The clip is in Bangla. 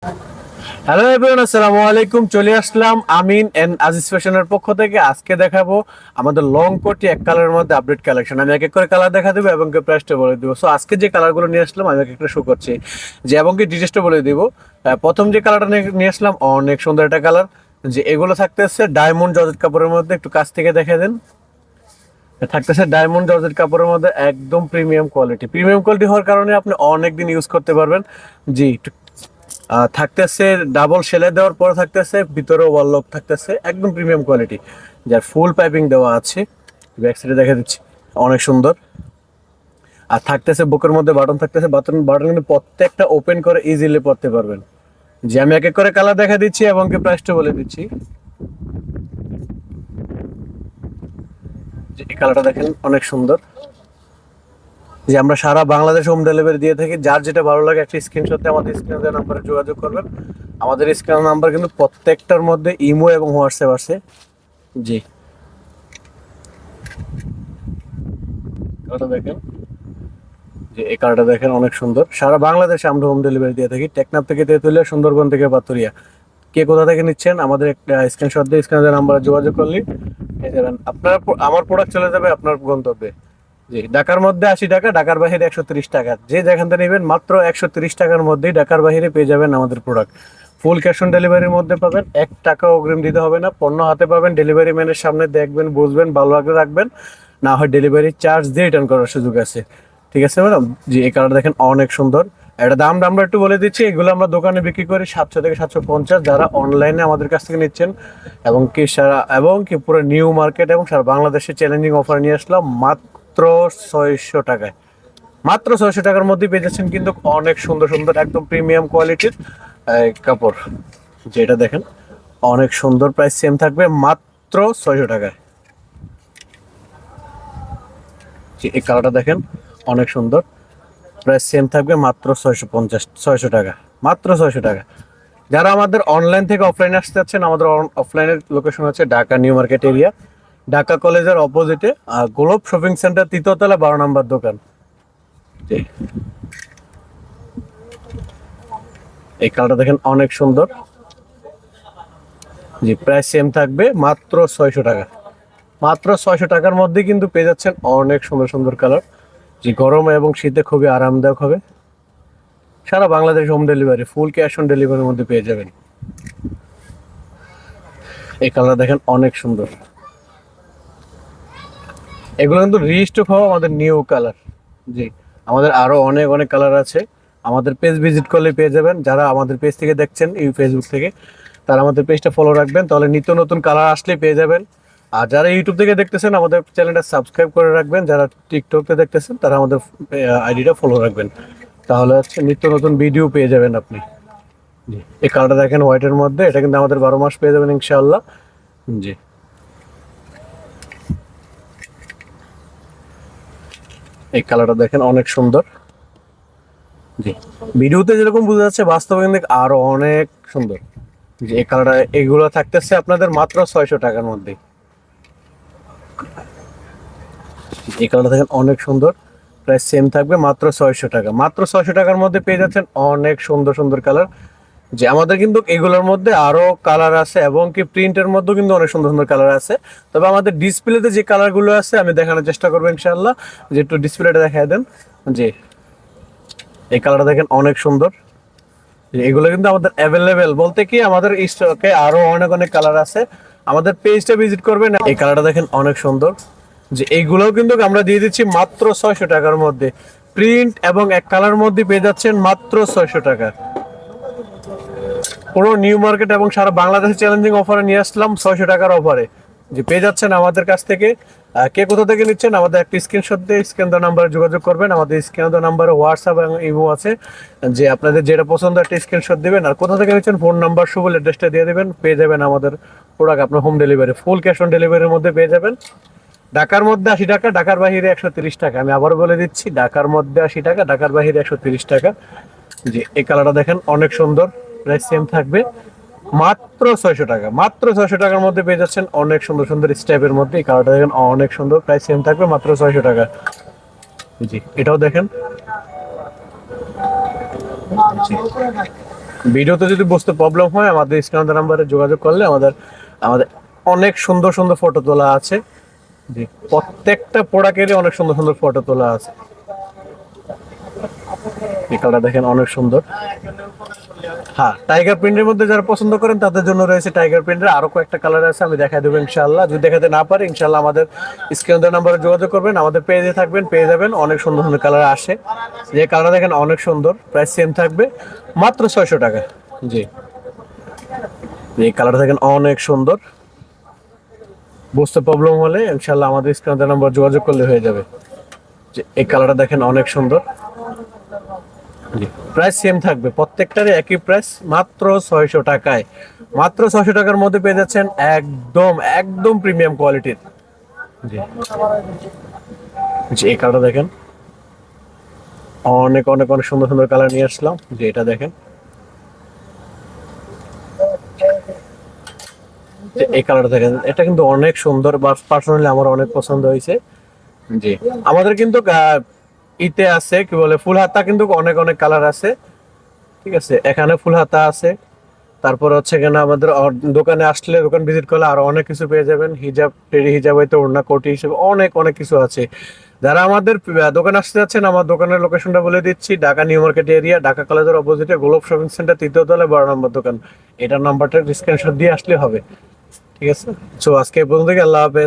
হ্যালো এভরিওয়ান, আসসালামু আলাইকুম। চলে আসলাম আমিন এন্ড আজিজ ফ্যাশনের পক্ষ থেকে। আজকে দেখাবো আমাদের লং কোটি এক কালারের মধ্যে আপডেট কালেকশন। আমি এক এক করে কালার দেখা দেবো এবং প্রাইসটা বলে দিব। সো আজকে যে কালারগুলো নিয়ে আসলাম আমি এক একটা শো করছি যে এবং ডিটেইলসটা বলে দিব। প্রথম যে কালারটা নিয়ে আসলাম অনেক সুন্দর একটা কালার, যে এগুলো থাকতেছে ডায়মন্ড জর্জেট কাপড়ের মধ্যে। একটু কাছ থেকে দেখে দেন। থাকতেছে ডায়মন্ড জর্জেট কাপড়ের মধ্যে, একদম প্রিমিয়াম কোয়ালিটি। প্রিমিয়াম কোয়ালিটি হওয়ার কারণে আপনি অনেক দিন ইউজ করতে পারবেন। জি, থাকতেছে ডাবল সেলাই দেওয়ার পর থাকতেছে ভিতরে ওয়ারলক থাকতেছে, একদম প্রিমিয়াম কোয়ালিটি, যার ফুল পাইপিং দেওয়া আছে। ব্যাক সাইডে দেখা দিচ্ছি, অনেক সুন্দর। আর থাকতেছে বুকের মধ্যে বাটন থাকতেছে, বাটন কিন্তু প্রত্যেকটা ওপেন করে ইজিলি পড়তে পারবেন। যে আমি এক এক করে কালার দেখা দিচ্ছি এবং প্রাইসটা বলে দিচ্ছি। যে এই কালারটা দেখেন অনেক সুন্দর। যে আমরা সারা বাংলাদেশ হোম ডেলিভারি দিয়ে থাকি। যার যেটা ভালো লাগে একটা স্ক্রিনশট দিয়ে আমাদের স্ক্রিনে দেওয়া নাম্বারে যোগাযোগ করবেন। আমাদের স্ক্রিন নাম্বার কিন্তু প্রত্যেকটার মধ্যে ইমো এবং হোয়াটসঅ্যাপ আছে। জি, কালারটা দেখেন। যে এই কালারটা দেখেন অনেক সুন্দর। সারা বাংলাদেশে আমরা হোম ডেলিভারি দিয়ে থাকি, টেকনাফ থেকে তেঁতুলিয়া, সুন্দরবন থেকে পাতুরিয়া। কে কোথা থেকে নিচ্ছেন আমাদের একটা স্ক্রিনশট দিয়ে স্ক্রিনে দেওয়া নাম্বারে যোগাযোগ করলে পেয়ে যাবেন। আপনার আমার প্রোডাক্ট চলে যাবে আপনার গন্তব্যে। জি, ঢাকার মধ্যে 80 টাকা, ঢাকার বাইরে 130 টাকা। যে যেখান থেকে নেবেন মাত্র 130 টাকার মধ্যেই ঢাকার বাইরে পেয়ে যাবেন আমাদের প্রোডাক্ট। ফুল ক্যাশ অন ডেলিভারির মধ্যে পাবেন, 1 টাকা অগ্রিম দিতে হবে না। পণ্য হাতে পাবেন, ডেলিভারি ম্যানের সামনে দেখবেন, বুঝবেন, ভালো লাগলে রাখবেন, না হয় ডেলিভারি চার্জ দিয়ে রিটার্ন করার সুযোগ আছে। ঠিক আছে ম্যাডাম? জি, এই কালার দেখেন অনেক সুন্দর। এটা দামটা আমরা একটু বলে দিচ্ছি। এগুলো আমরা দোকানে বিক্রি করি 700 থেকে 750। যারা অনলাইনে আমাদের কাছ থেকে নিচ্ছেন এবং কি পুরো নিউ মার্কেট এবং সারা বাংলাদেশে চ্যালেঞ্জিং অফার নিয়ে আসলাম মাত্র 600 টাকায়। মাত্র 600 টাকার মধ্যে পেয়ে যাচ্ছেন কিন্তু অনেক সুন্দর সুন্দর একদম প্রিমিয়াম কোয়ালিটির কাপড়। যেটা দেখেন অনেক সুন্দর, প্রাইস সেম থাকবে মাত্র 600 টাকায়। এই কালারটা দেখেন অনেক সুন্দর, প্রাইস সেম থাকবে মাত্র 600 টাকা। মাত্র 600 টাকা। যারা আমাদের অনলাইন থেকে অফলাইনে আসতে যাচ্ছেন, আমাদের অফলাইনের লোকেশন হচ্ছে Dhaka new market area, Dhaka কলেজের অপোজিটে গ্লোব শপিং সেন্টার, 3য় তলা, 12 নম্বর দোকান। এই কালারটা দেখেন অনেক সুন্দর। জি, প্রাইস সেম থাকবে মাত্র 600 টাকা। মাত্র 600 টাকার মধ্যে কিন্তু পেয়ে যাচ্ছেন অনেক সুন্দর সুন্দর কালার। জি, গরমে এবং শীতে খুবই আরামদায়ক হবে। সারা Bangladesh home delivery, full cash on ডেলিভারির মধ্যে পেয়ে যাবেন। এই কালার দেখেন অনেক সুন্দর। এগুলো কিন্তু রিস্টক হওয়া আমাদের নিউ কালার। জি, আমাদের আরো অনেক অনেক কালার আছে। আমাদের পেজ ভিজিট করলে পেয়ে যাবেন। যারা আমাদের পেজ থেকে দেখছেন এই ফেসবুক থেকে, তারা আমাদের পেজটা ফলো রাখবেন, তাহলে নিত্য নতুন কালার আসলে পেয়ে যাবেন। আর যারা ইউটিউব থেকে দেখতেছেন আমাদের চ্যানেলটা সাবস্ক্রাইব করে রাখবেন। যারা টিকটকে দেখতেছেন তারা আমাদের আইডিটা ফলো রাখবেন, তাহলে হচ্ছে নিত্য নতুন ভিডিও পেয়ে যাবেন আপনি। জি, এই কালারটা দেখেন হোয়াইটের মধ্যে, এটা কিন্তু আমাদের 12 মাস পেয়ে যাবেন ইনশাআল্লাহ। জি, এই কালারটা দেখেন অনেক সুন্দর। জি, ভিডিওতে যেরকম বোঝা যাচ্ছে বাস্তবে কিন্তু আরো অনেক সুন্দর। যে এই কালারটা, এগুলো থাকতেছে আপনাদের মাত্র 600 টাকার মধ্যে। এই কালারটা দেখেন অনেক সুন্দর, প্রাইস সেম থাকবে মাত্র 600 টাকা। মাত্র 600 টাকার মধ্যে পেয়ে যাচ্ছেন অনেক সুন্দর সুন্দর কালার। যে আমাদের কিন্তু এগুলোর মধ্যে আরো কালার আছে এবং কি প্রিন্টের মধ্যেও কিন্তু অনেক সুন্দর সুন্দর কালার আছে। তবে আমাদের ডিসপ্লেতে যে কালারগুলো আছে আমি দেখানোর চেষ্টা করবো ইনশাআল্লাহ। যে একটু ডিসপ্লেটা দেখাই দেন। জি, এই কালারটা দেখেন অনেক সুন্দর। এগুলো কিন্তু আমাদের অ্যাভেলেবেল বলতে কি আমাদের স্টকে আরো অনেক অনেক কালার আছে। আমাদের পেজটা ভিজিট করবেন। এই কালারটা দেখেন অনেক সুন্দর। যে এইগুলোও কিন্তু আমরা দিয়ে দিচ্ছি মাত্র 600 টাকার মধ্যে। প্রিন্ট এবং এক কালার মধ্যে পেয়ে যাচ্ছেন মাত্র 600 টাকা। পুরো নিউ মার্কেট এবং সারা বাংলাদেশে চ্যালেঞ্জিং অফারে নিয়ে আসলাম 600 টাকার অফারে। যে পেয়ে যাচ্ছেন আমাদের কাছ থেকে। কে কোথা থেকে নিচ্ছেন আমাদের একটা স্ক্রিনশট দিয়ে স্ক্রিন দেওয়া নাম্বারে যোগাযোগ করবেন। আমাদের স্ক্রিন দেওয়া নাম্বারে হোয়াটসঅ্যাপ এবং ইমো আছে। যে আপনাদের যেটা পছন্দ একটা স্ক্রিনশট দিবেন, আর কোথা থেকে নিচ্ছেন ফোন নাম্বার সহ অ্যাড্রেসটা দিয়ে দেবেন, পেয়ে যাবেন আমাদের প্রোডাক্ট আপনার home delivery, full cash on ডেলিভারির মধ্যে পেয়ে যাবেন। ঢাকার মধ্যে 80 টাকা, ঢাকার বাহিরে 130 টাকা। আমি আবার বলে দিচ্ছি, ঢাকার মধ্যে 80 টাকা, ঢাকার বাহিরে 130 টাকা। জি, এই কালারটা দেখেন অনেক সুন্দর, প্রাইস সেম থাকবে মাত্র 600 টাকা। মাত্র 600 টাকার মধ্যে পেয়ে যাচ্ছেন অনেক সুন্দর সুন্দর স্টেপের মধ্যে। এই কালারটা দেখেন অনেক সুন্দর, প্রাইস সেম থাকবে মাত্র 600 টাকা। জি, এটাও দেখেন। জি, ভিডিওতে যদি বুঝতে প্রবলেম হয় আমাদের স্ক্রিনের নাম্বারে যোগাযোগ করলে আমাদের আমাদের অনেক সুন্দর সুন্দর ফটো তোলা আছে। জি, প্রত্যেকটা প্রোডাক্টেরই অনেক সুন্দর সুন্দর ফটো তোলা আছে। এই কালারটা দেখেন অনেক সুন্দর। হ্যাঁ, টাইগার প্রিন্টের মধ্যে যারা পছন্দ করেন তাদের জন্য রয়েছে টাইগার প্রিন্টের আরো কয়েকটা কালার আছে, আমি দেখাই দেবো ইনশাআল্লাহ। যদি দেখাতে না পারি ইনশাআল্লাহ আমাদের স্ক্রিনের নাম্বারে যোগাযোগ করবেন, আমাদের পেজে থাকবেন, পেয়ে যাবেন। অনেক সুন্দর সুন্দর কালার আসে। যে কালারটা দেখেন অনেক সুন্দর, প্রাইস সেম থাকবে মাত্র 600 টাকা। জি, এই কালারটা দেখেন অনেক সুন্দর। বুঝতে প্রবলেম হলে ইনশাআল্লাহ আমাদের স্ক্রিনের নাম্বার যোগাযোগ করলে হয়ে যাবে। যে এই কালারটা দেখেন অনেক সুন্দর। প্রাইস সেম থাকবে, প্রত্যেকটারই একই প্রাইস, মাত্র 600 টাকায়। মাত্র 600 টাকার মধ্যে পেয়ে যাচ্ছেন একদম একদম প্রিমিয়াম কোয়ালিটির। জি, জি, এই কালারটা দেখেন অনেক অনেক অনেক সুন্দর সুন্দর কালার নিয়ে আসলাম। যে এটা দেখেন, যে এই কালারটা দেখেন, এটা কিন্তু অনেক সুন্দর বা পার্সোনালি আমার অনেক পছন্দ হয়েছে। জি, আমাদের কিন্তু ইতে আছে কি বলে ফুল হাতা কিন্তু অনেক অনেক কালার আছে। ঠিক আছে, এখানে ফুল হাতা আছে। তারপর হচ্ছে কেন আমাদের দোকানে আসলে, দোকান ভিজিট করলে আরো অনেক কিছু পেয়ে যাবেন। হিজাব, টেরি হিজাব হইতে ওড়না, কোটি হিসেবে অনেক অনেক কিছু আছে। যারা আমাদের দোকানে আসতে যাচ্ছেন, আমার দোকানের লোকেশনটা বলে দিচ্ছি। Dhaka new market area, Dhaka কলেজের অপোজিটে গোলাপ শপিং সেন্টার, 3য় তলায় 12 নম্বর দোকান। এটার নাম্বারটা স্ক্রিনশট দিয়ে আসলে হবে। ঠিক আছে, সো আজকে এই পর্যন্ত, আল্লাহ হাফেজ।